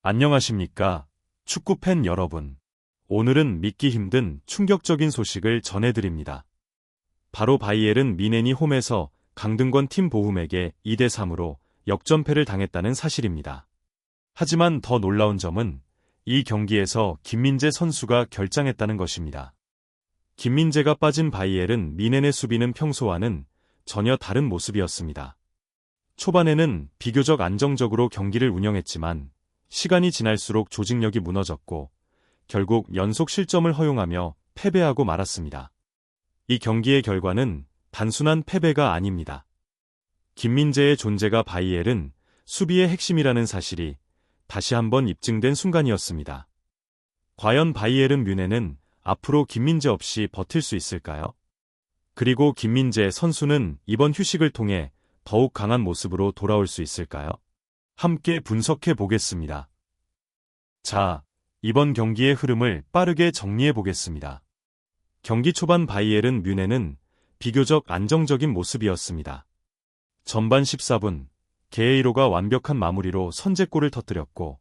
안녕하십니까, 축구팬 여러분. 오늘은 믿기 힘든 충격적인 소식을 전해드립니다. 바로 바이에른 뮌헨이 홈에서 강등권 팀 보훔에게 2대3으로 역전패를 당했다는 사실입니다. 하지만 더 놀라운 점은 이 경기에서 김민재 선수가 결장했다는 것입니다. 김민재가 빠진 바이에른 뮌헨의 수비는 평소와는 전혀 다른 모습이었습니다. 초반에는 비교적 안정적으로 경기를 운영했지만 시간이 지날수록 조직력이 무너졌고 결국 연속 실점을 허용하며 패배하고 말았습니다. 이 경기의 결과는 단순한 패배가 아닙니다. 김민재의 존재가 바이에른 수비의 핵심이라는 사실이 다시 한번 입증된 순간이었습니다. 과연 바이에른 뮌헨은 앞으로 김민재 없이 버틸 수 있을까요? 그리고 김민재 선수는 이번 휴식을 통해 더욱 강한 모습으로 돌아올 수 있을까요? 함께 분석해 보겠습니다. 자, 이번 경기의 흐름을 빠르게 정리해 보겠습니다. 경기 초반 바이에른 뮌헨은 비교적 안정적인 모습이었습니다. 전반 14분, 게에이로가 완벽한 마무리로 선제골을 터뜨렸고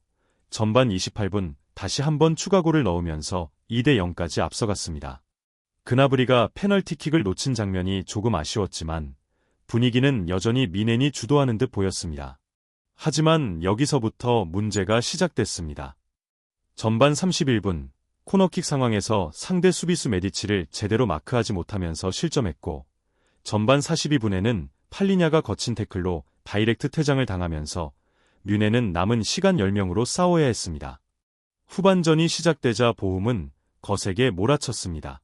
전반 28분 다시 한번 추가골을 넣으면서 2대0까지 앞서갔습니다. 그나브리가 페널티킥을 놓친 장면이 조금 아쉬웠지만 분위기는 여전히 뮌헨이 주도하는 듯 보였습니다. 하지만 여기서부터 문제가 시작됐습니다. 전반 31분, 코너킥 상황에서 상대 수비수 메디치를 제대로 마크하지 못하면서 실점했고 전반 42분에는 팔리냐가 거친 태클로 다이렉트 퇴장을 당하면서 뮌헨은 남은 시간 10명으로 싸워야 했습니다. 후반전이 시작되자 보훔은 거세게 몰아쳤습니다.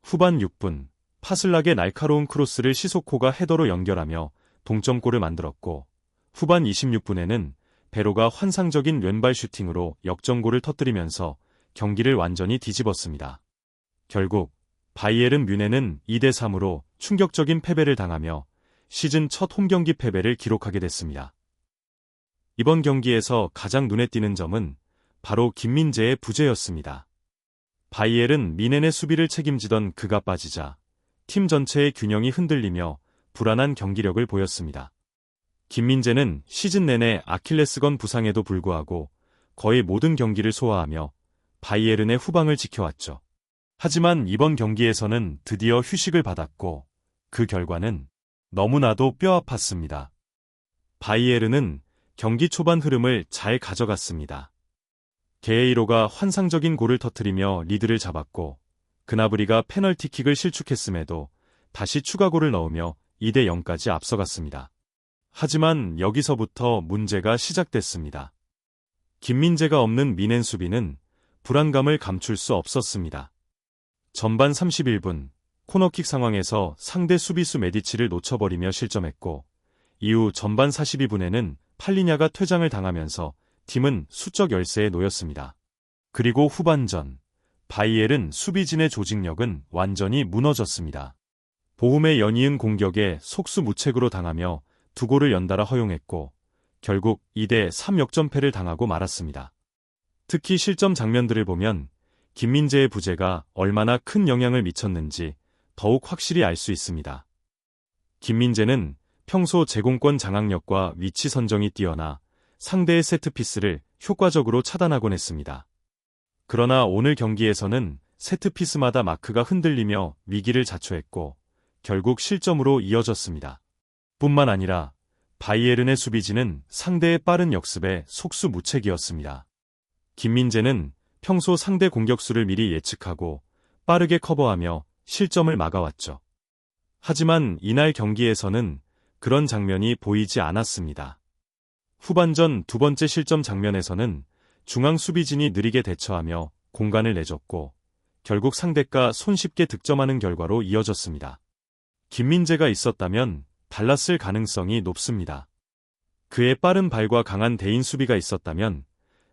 후반 6분, 파슬락의 날카로운 크로스를 시소코가 헤더로 연결하며 동점골을 만들었고 후반 26분에는 베로가 환상적인 왼발 슈팅으로 역전골을 터뜨리면서 경기를 완전히 뒤집었습니다. 결국 바이에른 뮌헨은 2대3으로 충격적인 패배를 당하며 시즌 첫 홈경기 패배를 기록하게 됐습니다. 이번 경기에서 가장 눈에 띄는 점은 바로 김민재의 부재였습니다. 바이에른 뮌헨의 수비를 책임지던 그가 빠지자 팀 전체의 균형이 흔들리며 불안한 경기력을 보였습니다. 김민재는 시즌 내내 아킬레스건 부상에도 불구하고 거의 모든 경기를 소화하며 바이에른의 후방을 지켜왔죠. 하지만 이번 경기에서는 드디어 휴식을 받았고 그 결과는 너무나도 뼈아팠습니다. 바이에른은 경기 초반 흐름을 잘 가져갔습니다. 게에이로가 환상적인 골을 터뜨리며 리드를 잡았고 그나브리가 페널티킥을 실축했음에도 다시 추가골을 넣으며 2대0까지 앞서갔습니다. 하지만 여기서부터 문제가 시작됐습니다. 김민재가 없는 뮌헨 수비는 불안감을 감출 수 없었습니다. 전반 31분, 코너킥 상황에서 상대 수비수 메디치를 놓쳐버리며 실점했고 이후 전반 42분에는 팔리냐가 퇴장을 당하면서 팀은 수적 열세에 놓였습니다. 그리고 후반전, 바이에른 수비진의 조직력은 완전히 무너졌습니다. 보훔의 연이은 공격에 속수무책으로 당하며 두 골을 연달아 허용했고 결국 2대3 역전패를 당하고 말았습니다. 특히 실점 장면들을 보면 김민재의 부재가 얼마나 큰 영향을 미쳤는지 더욱 확실히 알 수 있습니다. 김민재는 평소 제공권 장악력과 위치 선정이 뛰어나 상대의 세트피스를 효과적으로 차단하곤 했습니다. 그러나 오늘 경기에서는 세트피스마다 마크가 흔들리며 위기를 자초했고 결국 실점으로 이어졌습니다. 뿐만 아니라 바이에른의 수비진은 상대의 빠른 역습에 속수무책이었습니다. 김민재는 평소 상대 공격수를 미리 예측하고 빠르게 커버하며 실점을 막아왔죠. 하지만 이날 경기에서는 그런 장면이 보이지 않았습니다. 후반전 두 번째 실점 장면에서는 중앙 수비진이 느리게 대처하며 공간을 내줬고 결국 상대가 손쉽게 득점하는 결과로 이어졌습니다. 김민재가 있었다면 달랐을 가능성이 높습니다. 그의 빠른 발과 강한 대인 수비가 있었다면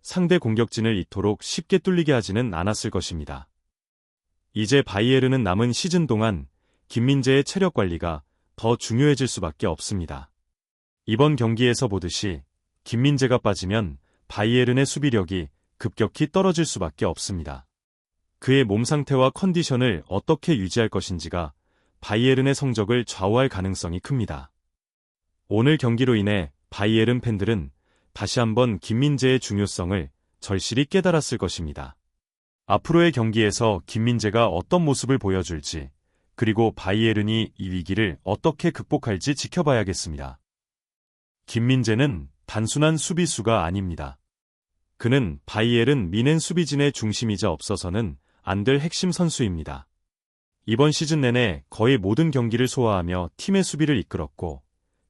상대 공격진을 이토록 쉽게 뚫리게 하지는 않았을 것입니다. 이제 바이에른은 남은 시즌 동안 김민재의 체력 관리가 더 중요해질 수밖에 없습니다. 이번 경기에서 보듯이 김민재가 빠지면 바이에른의 수비력이 급격히 떨어질 수밖에 없습니다. 그의 몸 상태와 컨디션을 어떻게 유지할 것인지가 바이에른의 성적을 좌우할 가능성이 큽니다. 오늘 경기로 인해 바이에른 팬들은 다시 한번 김민재의 중요성을 절실히 깨달았을 것입니다. 앞으로의 경기에서 김민재가 어떤 모습을 보여줄지, 그리고 바이에른이 이 위기를 어떻게 극복할지 지켜봐야겠습니다. 김민재는 단순한 수비수가 아닙니다. 그는 바이에른 미넨 수비진의 중심이자 없어서는 안 될 핵심 선수입니다. 이번 시즌 내내 거의 모든 경기를 소화하며 팀의 수비를 이끌었고,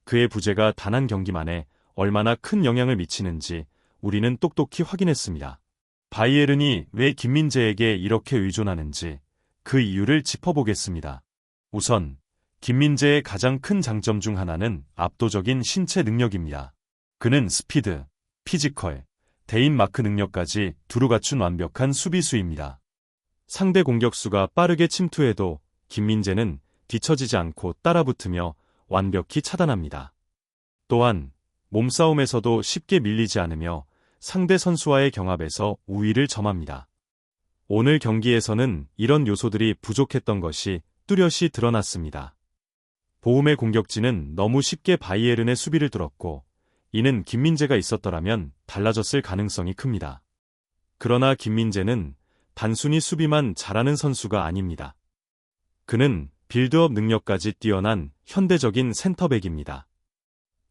그의 부재가 단 한 경기만에 얼마나 큰 영향을 미치는지 우리는 똑똑히 확인했습니다. 바이에른이 왜 김민재에게 이렇게 의존하는지 그 이유를 짚어보겠습니다. 우선 김민재의 가장 큰 장점 중 하나는 압도적인 신체 능력입니다. 그는 스피드, 피지컬, 대인 마크 능력까지 두루 갖춘 완벽한 수비수입니다. 상대 공격수가 빠르게 침투해도 김민재는 뒤처지지 않고 따라붙으며 완벽히 차단합니다. 또한 몸싸움에서도 쉽게 밀리지 않으며 상대 선수와의 경합에서 우위를 점합니다. 오늘 경기에서는 이런 요소들이 부족했던 것이 뚜렷이 드러났습니다. 보훔의 공격진은 너무 쉽게 바이에른의 수비를 뚫었고, 이는 김민재가 있었더라면 달라졌을 가능성이 큽니다. 그러나 김민재는 단순히 수비만 잘하는 선수가 아닙니다. 그는 빌드업 능력까지 뛰어난 현대적인 센터백입니다.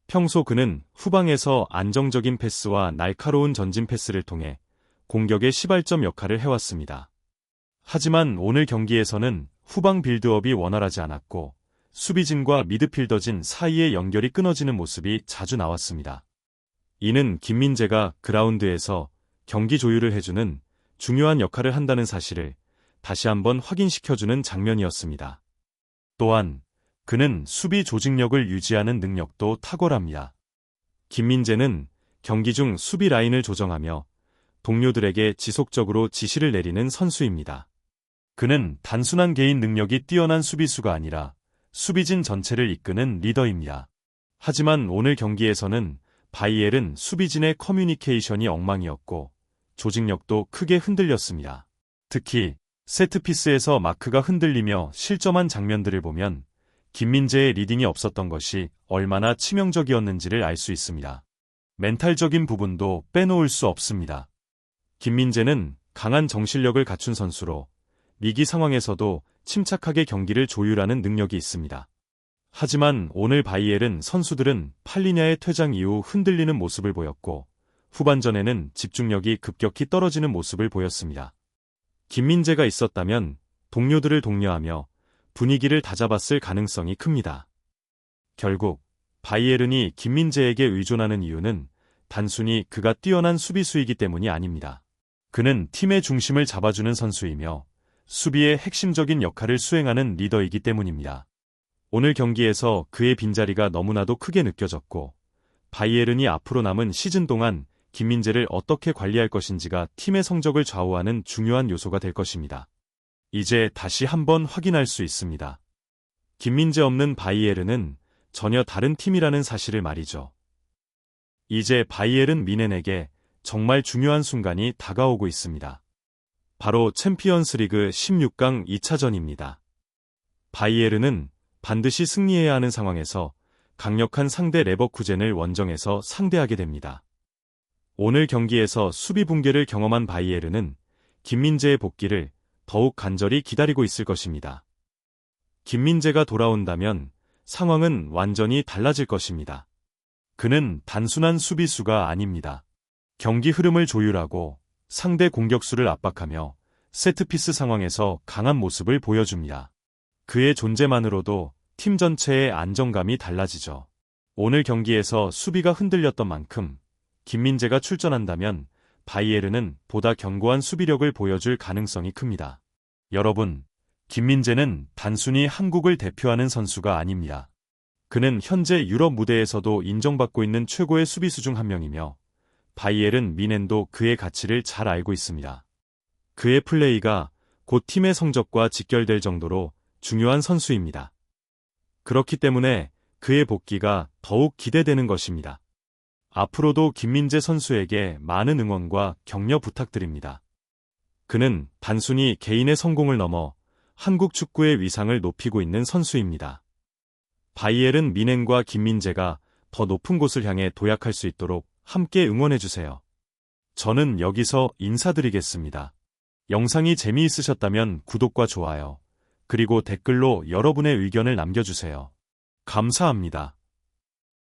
평소 그는 후방에서 안정적인 패스와 날카로운 전진 패스를 통해 공격의 시발점 역할을 해왔습니다. 하지만 오늘 경기에서는 후방 빌드업이 원활하지 않았고, 수비진과 미드필더진 사이의 연결이 끊어지는 모습이 자주 나왔습니다. 이는 김민재가 그라운드에서 경기 조율을 해주는 중요한 역할을 한다는 사실을 다시 한번 확인시켜주는 장면이었습니다. 또한 그는 수비 조직력을 유지하는 능력도 탁월합니다. 김민재는 경기 중 수비 라인을 조정하며 동료들에게 지속적으로 지시를 내리는 선수입니다. 그는 단순한 개인 능력이 뛰어난 수비수가 아니라 수비진 전체를 이끄는 리더입니다. 하지만 오늘 경기에서는 바이에른 수비진의 커뮤니케이션이 엉망이었고 조직력도 크게 흔들렸습니다. 특히 세트피스에서 마크가 흔들리며 실점한 장면들을 보면 김민재의 리딩이 없었던 것이 얼마나 치명적이었는지를 알 수 있습니다. 멘탈적인 부분도 빼놓을 수 없습니다. 김민재는 강한 정신력을 갖춘 선수로 위기 상황에서도 침착하게 경기를 조율하는 능력이 있습니다. 하지만 오늘 바이에른 선수들은 팔리냐의 퇴장 이후 흔들리는 모습을 보였고, 후반전에는 집중력이 급격히 떨어지는 모습을 보였습니다. 김민재가 있었다면 동료들을 독려하며 분위기를 다잡았을 가능성이 큽니다. 결국 바이에른이 김민재에게 의존하는 이유는 단순히 그가 뛰어난 수비수이기 때문이 아닙니다. 그는 팀의 중심을 잡아주는 선수이며 수비의 핵심적인 역할을 수행하는 리더이기 때문입니다. 오늘 경기에서 그의 빈자리가 너무나도 크게 느껴졌고, 바이에른이 앞으로 남은 시즌 동안 김민재를 어떻게 관리할 것인지가 팀의 성적을 좌우하는 중요한 요소가 될 것입니다. 이제 다시 한번 확인할 수 있습니다. 김민재 없는 바이에른은 전혀 다른 팀이라는 사실을 말이죠. 이제 바이에른 미넨에게 정말 중요한 순간이 다가오고 있습니다. 바로 챔피언스리그 16강 2차전입니다. 바이에른은 반드시 승리해야 하는 상황에서 강력한 상대 레버쿠젠을 원정에서 상대하게 됩니다. 오늘 경기에서 수비 붕괴를 경험한 바이에른은 김민재의 복귀를 더욱 간절히 기다리고 있을 것입니다. 김민재가 돌아온다면 상황은 완전히 달라질 것입니다. 그는 단순한 수비수가 아닙니다. 경기 흐름을 조율하고 상대 공격수를 압박하며 세트피스 상황에서 강한 모습을 보여줍니다. 그의 존재만으로도 팀 전체의 안정감이 달라지죠. 오늘 경기에서 수비가 흔들렸던 만큼 김민재가 출전한다면 바이에른은 보다 견고한 수비력을 보여줄 가능성이 큽니다. 여러분, 김민재는 단순히 한국을 대표하는 선수가 아닙니다. 그는 현재 유럽 무대에서도 인정받고 있는 최고의 수비수 중 한 명이며 바이에른 미넨도 그의 가치를 잘 알고 있습니다. 그의 플레이가 곧 팀의 성적과 직결될 정도로 중요한 선수입니다. 그렇기 때문에 그의 복귀가 더욱 기대되는 것입니다. 앞으로도 김민재 선수에게 많은 응원과 격려 부탁드립니다. 그는 단순히 개인의 성공을 넘어 한국 축구의 위상을 높이고 있는 선수입니다. 바이에른 미넨과 김민재가 더 높은 곳을 향해 도약할 수 있도록 함께 응원해주세요. 저는 여기서 인사드리겠습니다. 영상이 재미있으셨다면 구독과 좋아요, 그리고 댓글로 여러분의 의견을 남겨주세요. 감사합니다.